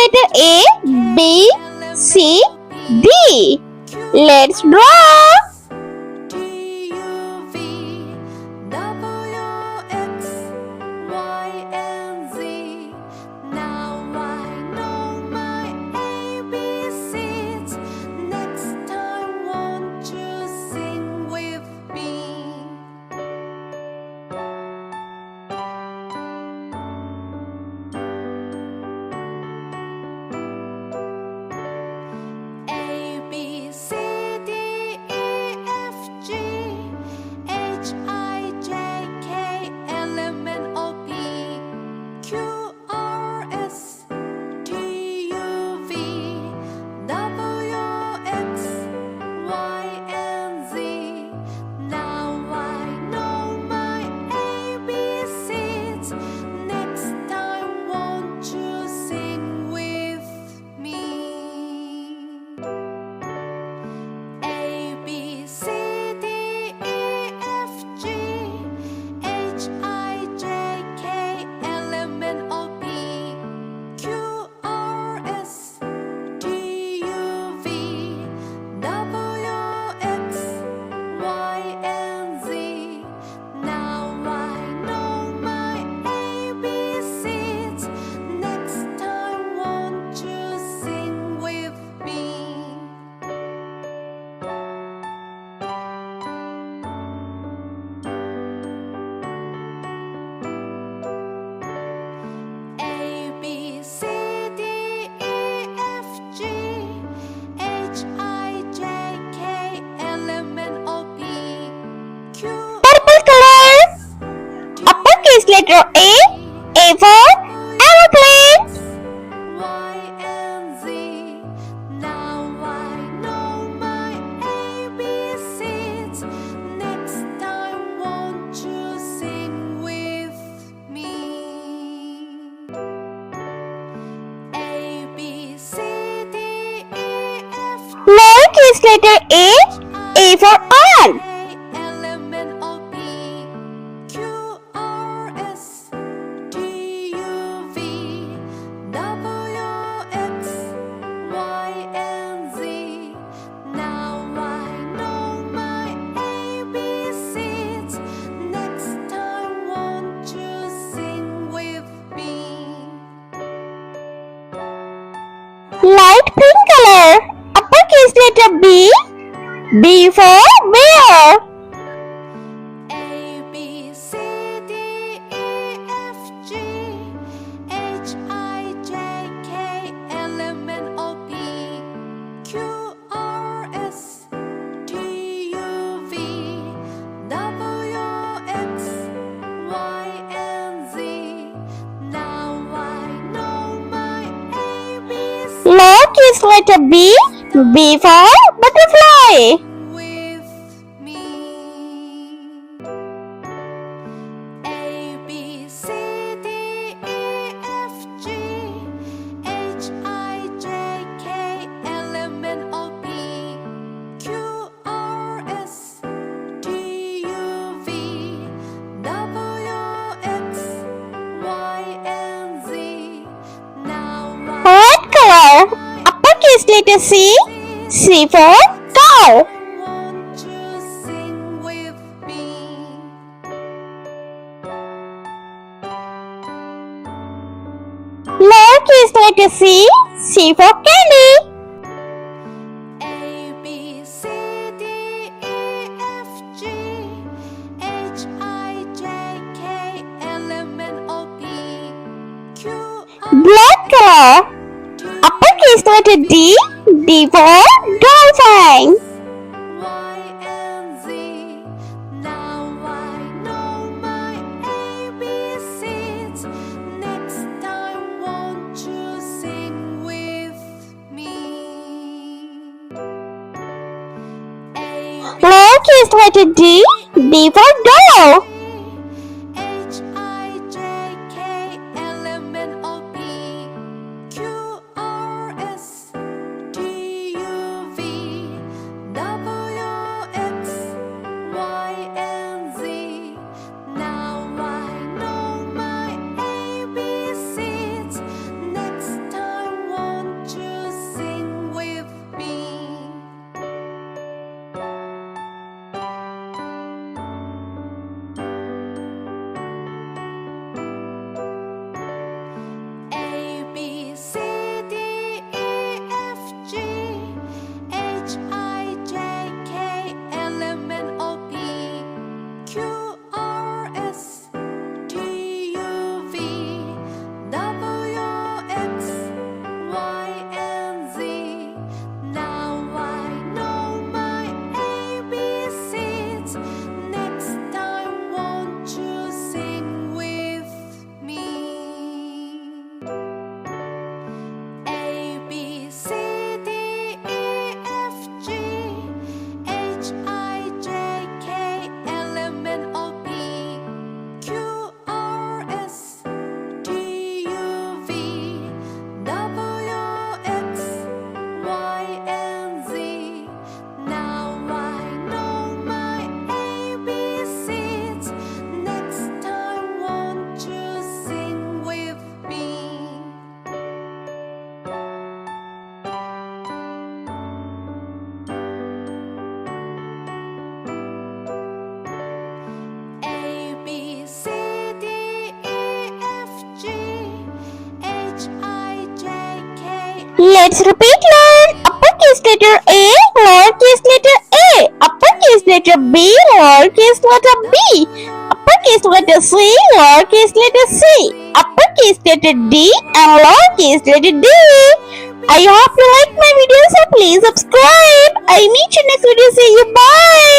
letter A, B, C, D. Let's draw. Letter A for aeroplane. Lowercase letter A for ant. Light pink color. Uppercase letter B for bear. Lowercase letter B for butterfly. Red color. Uppercase letter C for cow. Lowercase letter C for candy. Black color. Uppercase letter D for dolphin. Lowercase letter D for doll. Let's repeat learn. Uppercase letter A, lowercase letter A. Uppercase letter B, lowercase letter B. Uppercase letter C, lowercase letter C. Uppercase letter D and lowercase letter D. I hope you like my video, so please subscribe. I meet you next video. See you. Bye.